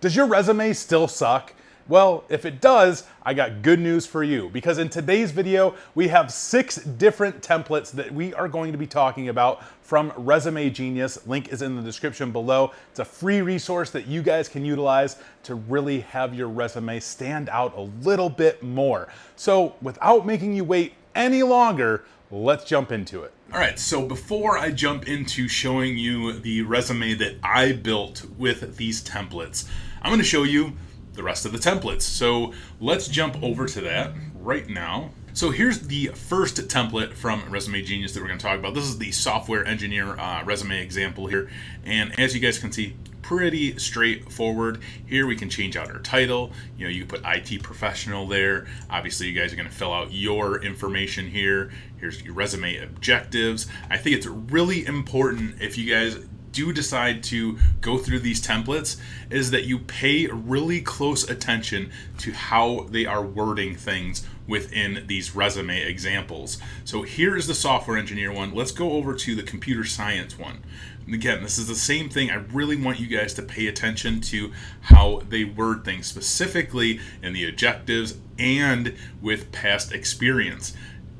Does your resume still suck? Well, if it does, I got good news for you, because in today's video, we have 6 different templates that we are going to be talking about from Resume Genius. Link is in the description below. It's a free resource that you guys can utilize to really have your resume stand out a little bit more. So without making you wait any longer, let's jump into it. All right, so before I jump into showing you the resume that I built with these templates, I'm going to show you the rest of the templates. So let's jump over to that right now. So here's the first template from Resume Genius that we're going to talk about. This is the software engineer resume example here. And as you guys can see, pretty straightforward. Here we can change out our title. You know, you can put IT professional there. Obviously, you guys are going to fill out your information here. Here's your resume objectives. I think it's really important, if you guys do decide to go through these templates, is that you pay really close attention to how they are wording things within these resume examples. So here is the software engineer one. Let's go over to the computer science one. And again, this is the same thing. I really want you guys to pay attention to how they word things, specifically in the objectives and with past experience.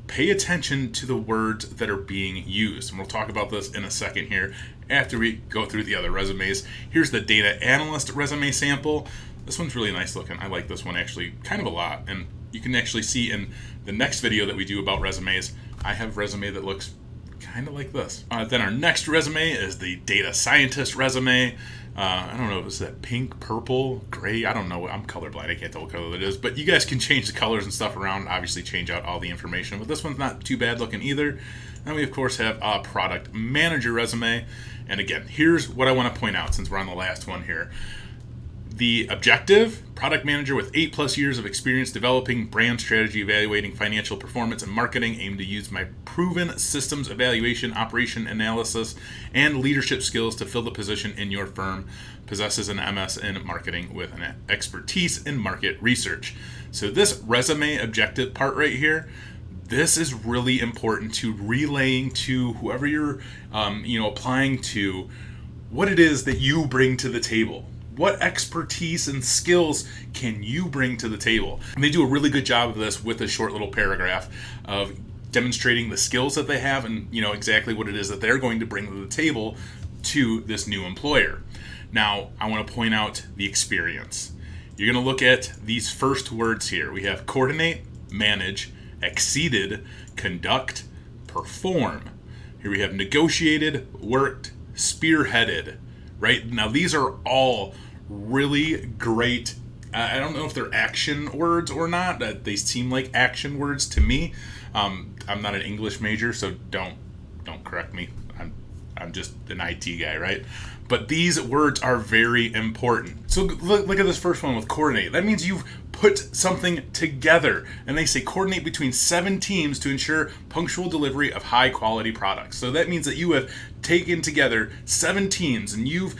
Pay attention to the words that are being used. And we'll talk about this in a second here after we go through the other resumes. Here's the data analyst resume sample. This one's really nice looking. I like this one actually kind of a lot. And you can actually see in the next video that we do about resumes, I have a resume that looks kind of like this. Then our next resume is the data scientist resume. I don't know if it's that pink, purple, gray. I don't know. I'm colorblind. I can't tell what color it is. But you guys can change the colors and stuff around. Obviously, change out all the information. But this one's not too bad looking either. And we, of course, have a product manager resume. And again, here's what I want to point out since we're on the last one here. The objective, product manager with 8+ years of experience developing brand strategy, evaluating financial performance and marketing, aim to use my proven systems evaluation, operation analysis, and leadership skills to fill the position in your firm. Possesses an MS in marketing with an expertise in market research. So this resume objective part right here, this is really important to relaying to whoever you're applying to what it is that you bring to the table. What expertise and skills can you bring to the table? And they do a really good job of this with a short little paragraph of demonstrating the skills that they have and exactly what it is that they're going to bring to the table to this new employer. Now, I want to point out the experience. You're going to look at these first words here. We have coordinate, manage, exceeded, conduct, perform. Here we have negotiated, worked, spearheaded. Right? Now, these are all really great. I don't know if they're action words or not. They seem like action words to me. I'm not an English major, so don't correct me. I'm just an IT guy, right? But these words are very important. So look at this first one with coordinate. That means you've put something together. And they say coordinate between 7 teams to ensure punctual delivery of high quality products. So that means that you have taken together 7 teams and you've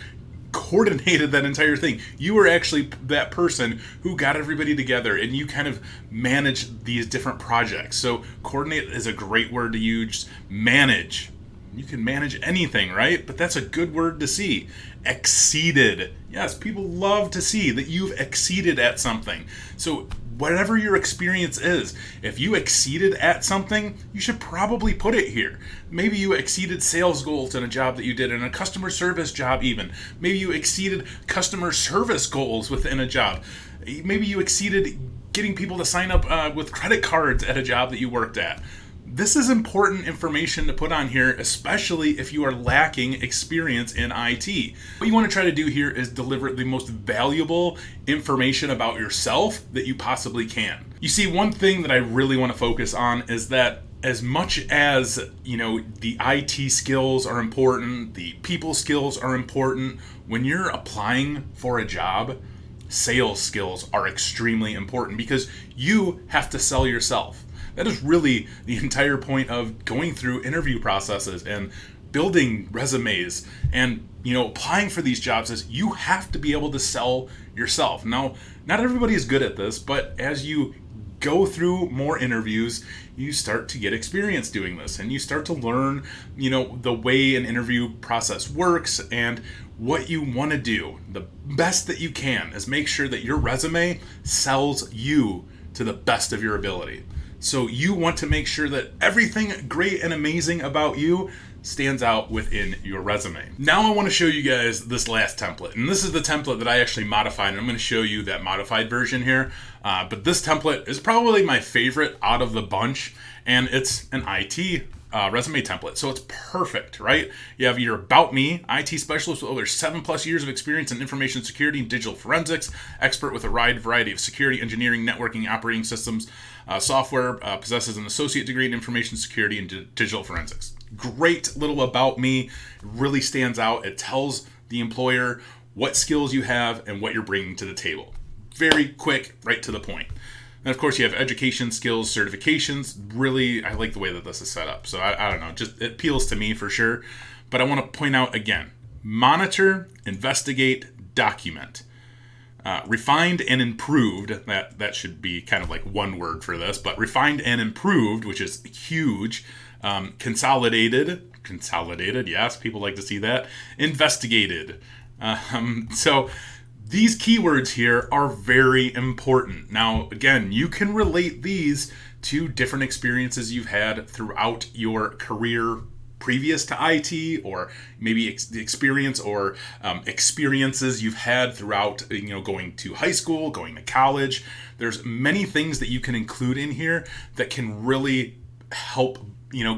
coordinated that entire thing. You are actually that person who got everybody together and you kind of manage these different projects. So coordinate is a great word to use. Manage. You can manage anything, right? But that's a good word to see. Exceeded. Yes, people love to see that you've exceeded at something. So whatever your experience is, if you exceeded at something, you should probably put it here. Maybe you exceeded sales goals in a job that you did, in a customer service job even. Maybe you exceeded customer service goals within a job. Maybe you exceeded getting people to sign up with credit cards at a job that you worked at. This is important information to put on here, especially if you are lacking experience in IT. What you want to try to do here is deliver the most valuable information about yourself that you possibly can. You see, one thing that I really want to focus on is that as much as, the IT skills are important, the people skills are important, when you're applying for a job, sales skills are extremely important because you have to sell yourself. That is really the entire point of going through interview processes and building resumes and, applying for these jobs is you have to be able to sell yourself. Now, not everybody is good at this, but as you go through more interviews, you start to get experience doing this and you start to learn, the way an interview process works and what you want to do, the best that you can, is make sure that your resume sells you to the best of your ability. So you want to make sure that everything great and amazing about you stands out within your resume. Now I want to show you guys this last template. And this is the template that I actually modified. And I'm going to show you that modified version here. But this template is probably my favorite out of the bunch. And it's an IT resume template. So it's perfect, right? You have your About Me, IT specialist with over 7+ years of experience in information security and digital forensics, expert with a wide variety of security, engineering, networking, operating systems, software, possesses an associate degree in information security and digital forensics. Great little About Me, really stands out. It tells the employer what skills you have and what you're bringing to the table. Very quick, right to the point. And of course, you have education, skills, certifications. Really, I like the way that this is set up. So I don't know, just it appeals to me for sure. But I want to point out again, monitor, investigate, document. Refined and improved, that should be kind of like one word for this, but refined and improved, which is huge. Consolidated, yes, people like to see that. Investigated. So these keywords here are very important. Now, again, you can relate these to different experiences you've had throughout your career previous to IT, or maybe the experience or experiences you've had throughout, going to high school, going to college. There's many things that you can include in here that can really help,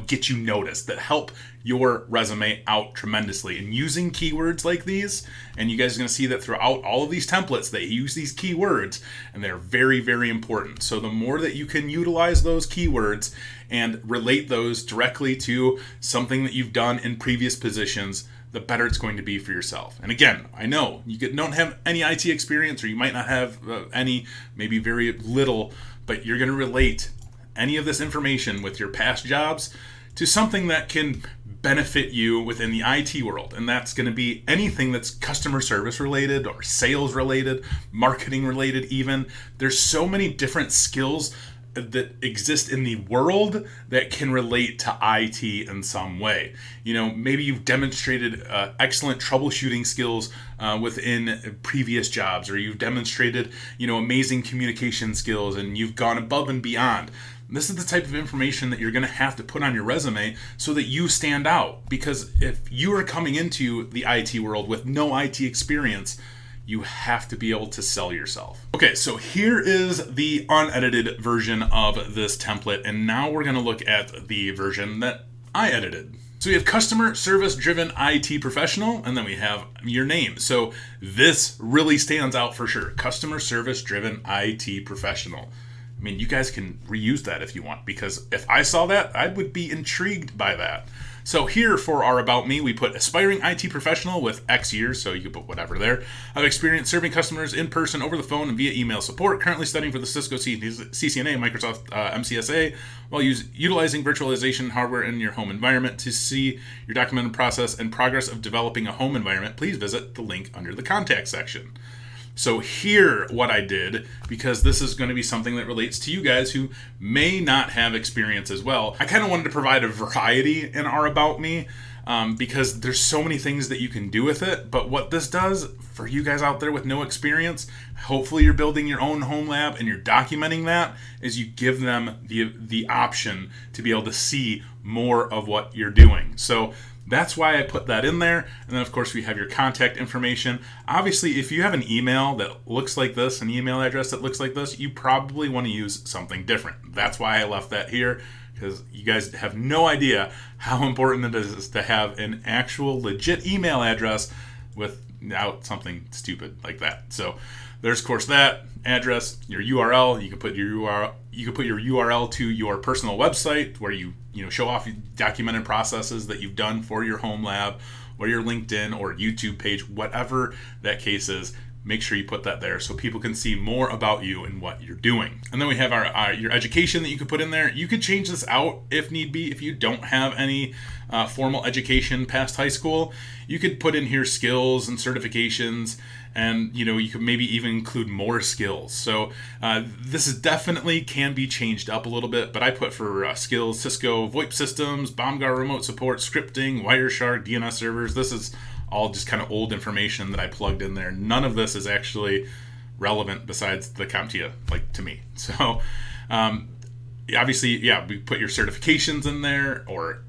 get you noticed, that help your resume out tremendously. And using keywords like these, and you guys are going to see that throughout all of these templates, they use these keywords, and they're very, very important. So the more that you can utilize those keywords and relate those directly to something that you've done in previous positions, the better it's going to be for yourself. And again, I know you don't have any IT experience, or you might not have any, maybe very little, but you're going to relate any of this information with your past jobs to something that can benefit you within the IT world. And that's going to be anything that's customer service related or sales related, marketing related even. There's so many different skills that exist in the world that can relate to IT in some way. Maybe you've demonstrated excellent troubleshooting skills within previous jobs, or you've demonstrated, amazing communication skills, and you've gone above and beyond. This is the type of information that you're going to have to put on your resume so that you stand out. Because if you are coming into the IT world with no IT experience, you have to be able to sell yourself. Okay, so here is the unedited version of this template, and now we're going to look at the version that I edited. So we have customer service driven IT professional, and then we have your name. So this really stands out for sure. Customer service driven IT professional. I mean, you guys can reuse that if you want, because if I saw that, I would be intrigued by that. So here for our About Me, we put aspiring IT professional with X years, so you can put whatever there. I've experienced serving customers in person, over the phone, and via email support. Currently studying for the Cisco CCNA, Microsoft MCSA, while utilizing virtualization hardware in your home environment. To see your documented process and progress of developing a home environment, please visit the link under the contact section. So here, what I did, because this is going to be something that relates to you guys who may not have experience as well, I kind of wanted to provide a variety in our About Me, because there's so many things that you can do with it. But what this does for you guys out there with no experience, hopefully you're building your own home lab and you're documenting that, is you give them the option to be able to see more of what you're doing. So that's why I put that in there. And then, of course, we have your contact information. Obviously, if you have an email that looks like this, an email address that looks like this, you probably want to use something different. That's why I left that here, because you guys have no idea how important it is to have an actual legit email address without something stupid like that. So there's, of course, that address, your URL. You can put your URL. You can put your URL to your personal website where you show off documented processes that you've done for your home lab, or your LinkedIn or YouTube page, whatever that case is. Make sure you put that there so people can see more about you and what you're doing. And then we have your education that you could put in there. You could change this out if need be. If you don't have any formal education past high school, you could put in here skills and certifications, and you could maybe even include more skills. So this is definitely can be changed up a little bit, but I put for skills Cisco VoIP systems, BombGuard remote support, scripting, Wireshark, DNS servers. This is all just kind of old information that I plugged in there. None of this is actually relevant besides the CompTIA, like to me. So obviously, yeah, we put your certifications in there, or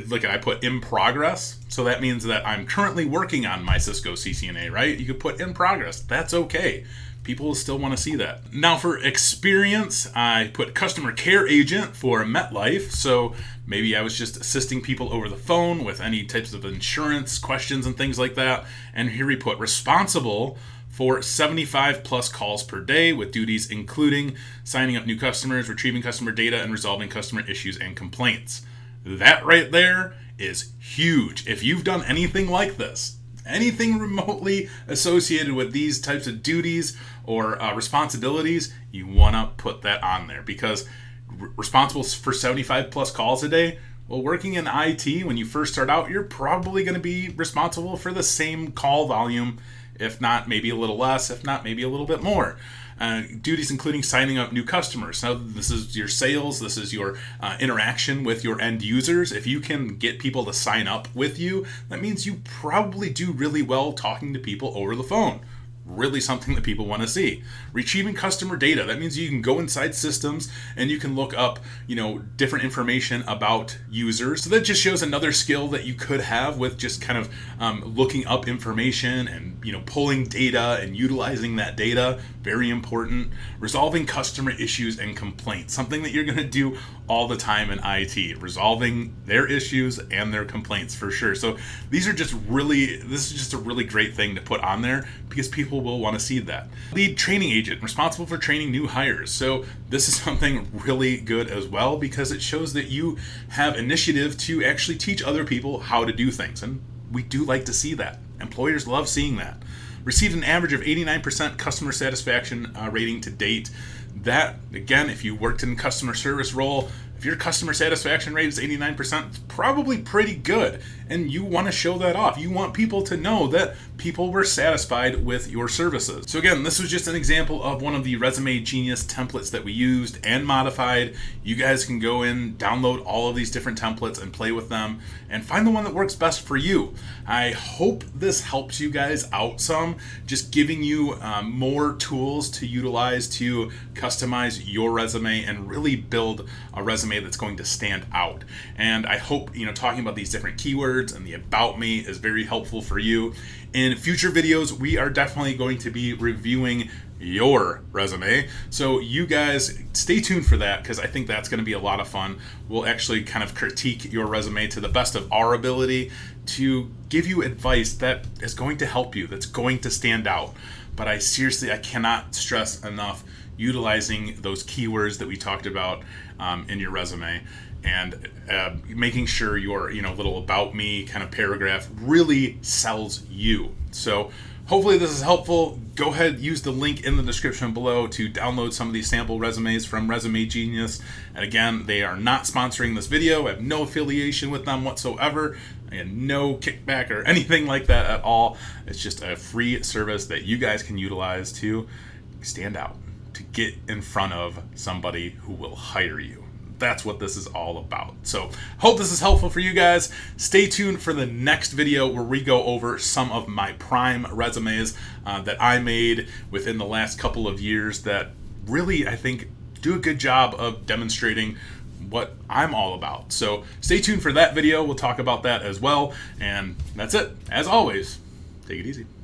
look at, I put in progress. So that means that I'm currently working on my Cisco CCNA, right? You could put in progress. That's okay. People will still want to see that. Now for experience, I put customer care agent for MetLife. So maybe I was just assisting people over the phone with any types of insurance questions and things like that. And here we put responsible for 75 plus calls per day, with duties including signing up new customers, retrieving customer data, and resolving customer issues and complaints. That right there is huge. If you've done anything like this, anything remotely associated with these types of duties or responsibilities, you want to put that on there, because responsible for 75 plus calls a day. Well, working in IT, when you first start out, you're probably going to be responsible for the same call volume, if not maybe a little less, if not maybe a little bit more. Duties including signing up new customers. Now, this is your sales, this is your interaction with your end users. If you can get people to sign up with you, that means you probably do really well talking to people over the phone. Really something that people want to see. Retrieving customer data. That means you can go inside systems and you can look up, different information about users. So that just shows another skill that you could have with just kind of looking up information and, pulling data and utilizing that data. Very important. Resolving customer issues and complaints. Something that you're going to do all the time in IT. Resolving their issues and their complaints for sure. So this is just a really great thing to put on there, because people will want to see that. Lead training agent, responsible for training new hires. So this is something really good as well, because it shows that you have initiative to actually teach other people how to do things. And we do like to see that. Employers love seeing that. Received an average of 89% customer satisfaction rating to date. That, again, if you worked in customer service role, if your customer satisfaction rate is 89%, it's probably pretty good. And you want to show that off. You want people to know that people were satisfied with your services. So again, this was just an example of one of the Resume Genius templates that we used and modified. You guys can go in, download all of these different templates and play with them and find the one that works best for you. I hope this helps you guys out some, just giving you more tools to utilize to customize your resume and really build a resume that's going to stand out. And I hope, talking about these different keywords and the about me is very helpful for you. In future videos, we are definitely going to be reviewing your resume. So you guys stay tuned for that, because I think that's going to be a lot of fun. We'll actually kind of critique your resume to the best of our ability to give you advice that is going to help you, that's going to stand out. But I cannot stress enough utilizing those keywords that we talked about in your resume, and making sure your little about me kind of paragraph really sells you. So hopefully this is helpful. Go ahead, use the link in the description below to download some of these sample resumes from Resume Genius. And again, they are not sponsoring this video. I have no affiliation with them whatsoever. I had no kickback or anything like that at all. It's just a free service that you guys can utilize to stand out, to get in front of somebody who will hire you. That's what this is all about. So hope this is helpful for you guys. Stay tuned for the next video where we go over some of my prime resumes that I made within the last couple of years that really, I think, do a good job of demonstrating what I'm all about. So stay tuned for that video. We'll talk about that as well. And that's it. As always, take it easy.